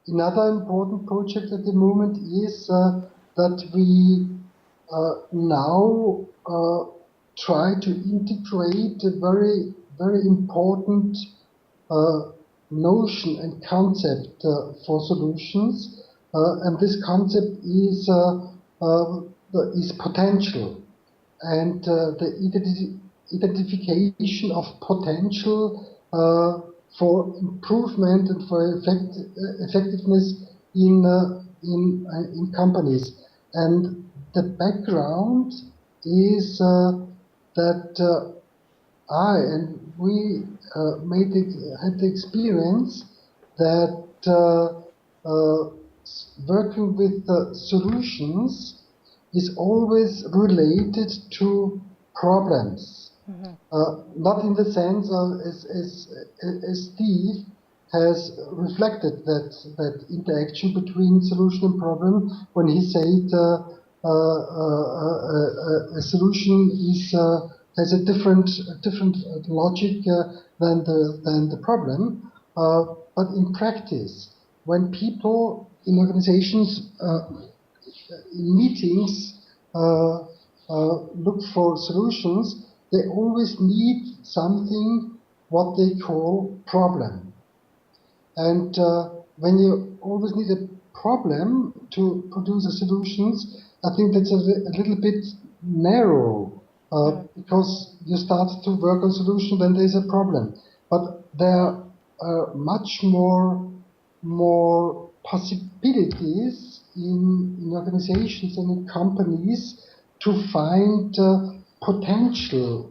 another important project at the moment is that we now try to integrate a very, very important notion and concept for solutions, and this concept is potential, and the identification of potential for improvement and for effectiveness in companies. And the background is that I and we had the experience that working with solutions is always related to problems. Not in the sense as Steve has reflected that interaction between solution and problem when he said a solution has a different logic than the problem. But in practice, when people in organizations, in meetings, look for solutions, they always need something what they call problem. And when you always need a problem to produce a solutions, I think that's a little bit narrow, because you start to work on solution, then there's a problem. But there are much more possibilities in organizations and in companies to find potential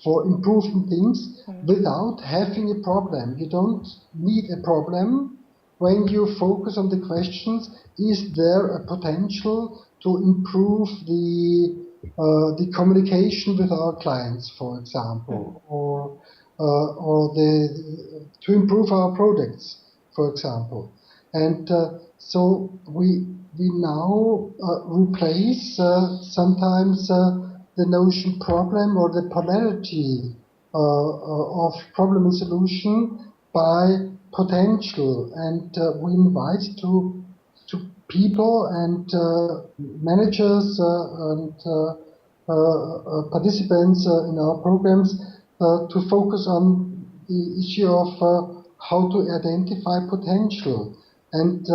for improving things without having a problem. You don't need a problem when you focus on the questions: is there a potential to improve the communication with our clients, for example, or to improve our products, for example. And so we now replace sometimes the notion problem or the polarity of problem and solution by potential, and we invite to people and managers and participants in our programs to focus on the issue of how to identify potential. And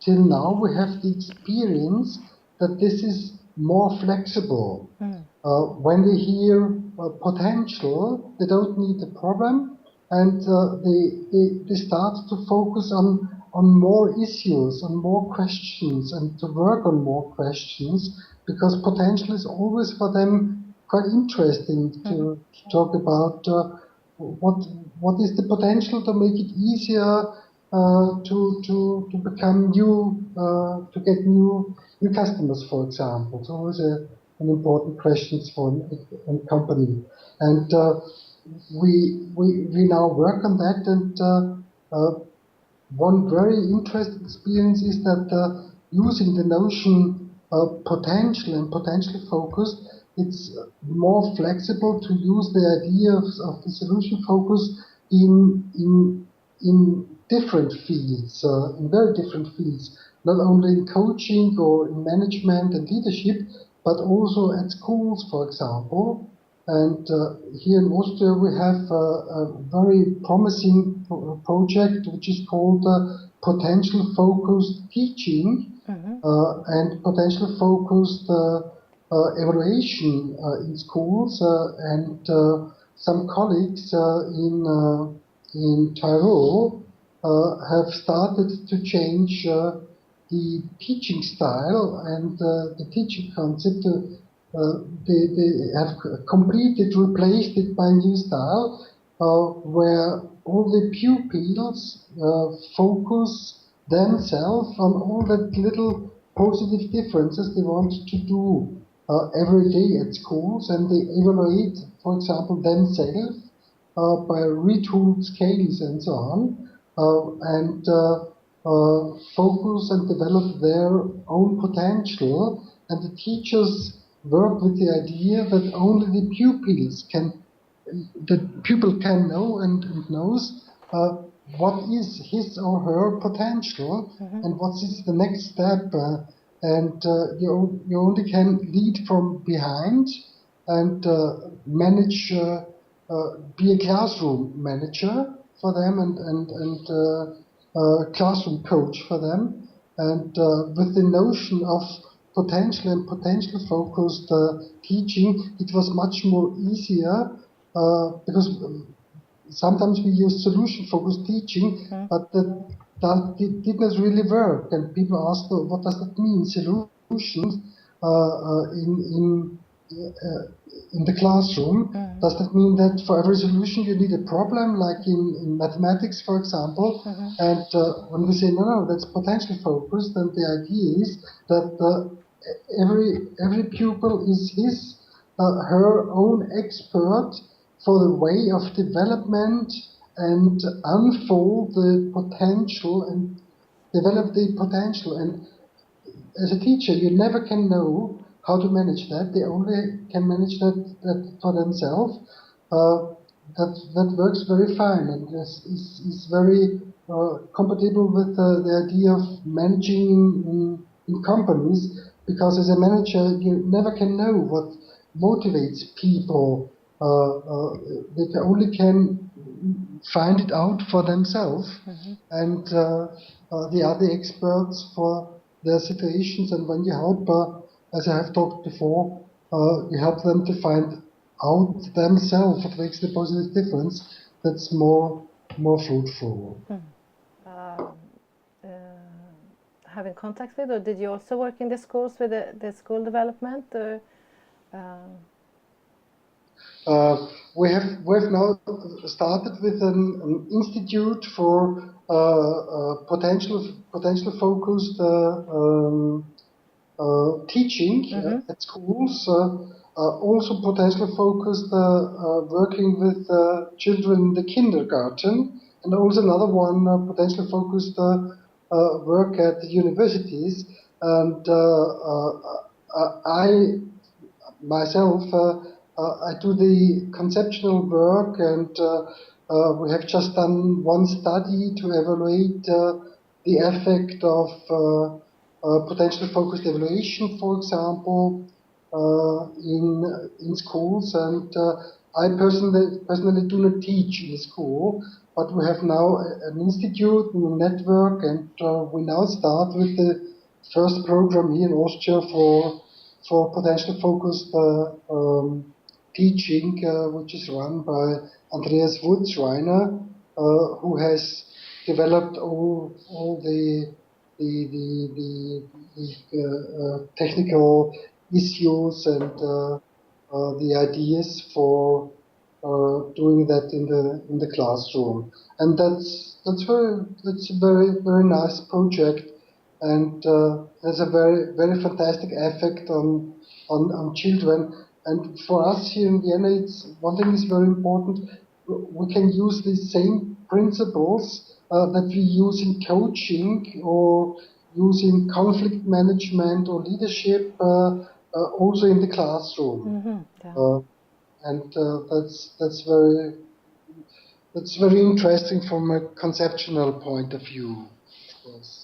till now we have the experience that this is more flexible. When they hear potential, they don't need a problem, and they start to focus on more issues, on more questions, and to work on more questions, because potential is always for them quite interesting to talk about what is the potential to make it easier to become new, to get new customers, for example. It's always an important question for a company. And we now work on that, and one very interesting experience is that using the notion potential and potential focus, it's more flexible to use the idea of the solution focus in different fields, in very different fields, not only in coaching or in management and leadership, but also at schools, for example. And here in Austria we have a very promising project which is called Potential Focused Teaching and Potential Focused Evaluation in schools. And some colleagues in Tyrol have started to change the teaching style and the teaching concept. They have completely replaced it by a new style where all the pupils focus themselves on all the little positive differences they want to do every day at schools, and they evaluate, for example, themselves by retooled scales and so on, and focus and develop their own potential. And the teachers work with the idea that only the pupil can know and knows what is his or her potential, and what is the next step. And you only can lead from behind and manage, be a classroom manager for them and classroom coach for them. And with the notion of potential and potential focused teaching, it was much more easier because sometimes we use solution-focused teaching, but that did not really work. And people ask, what does that mean, solutions in the classroom? Does that mean that for every solution you need a problem, like in mathematics, for example? And when we say, no, that's potential focused, then the idea is that every pupil is his, her own expert for the way of development and unfold the potential and develop the potential. And as a teacher, you never can know how to manage that. They only can manage that for themselves. That works very fine and is very compatible with the idea of managing in companies, because as a manager, you never can know what motivates people. They only can find it out for themselves, and they are the experts for their situations. And when you help, as I have talked before, you help them to find out themselves what makes the positive difference. That's more fruitful. Having contact with, or did you also work in the schools with the school development? Or, we've now started with an institute for potential focused teaching at schools. Also potential focused working with children in the kindergarten, and also another one potential focused work at the universities. And I myself, I do the conceptual work, and we have just done one study to evaluate the effect of potential focused evaluation, for example, in schools. And I personally do not teach in school, but we have now an institute and a network, and we now start with the first program here in Austria for potential focused teaching, which is run by Andreas Wurzreiner, who has developed all the technical issues and the ideas for doing that in the classroom. And that's a very nice project, and has a very fantastic effect on children. And for us here in Vienna, one thing is very important. We can use the same principles that we use in coaching or using conflict management or leadership also in the classroom. And that's very interesting from a conceptual point of view. Yes.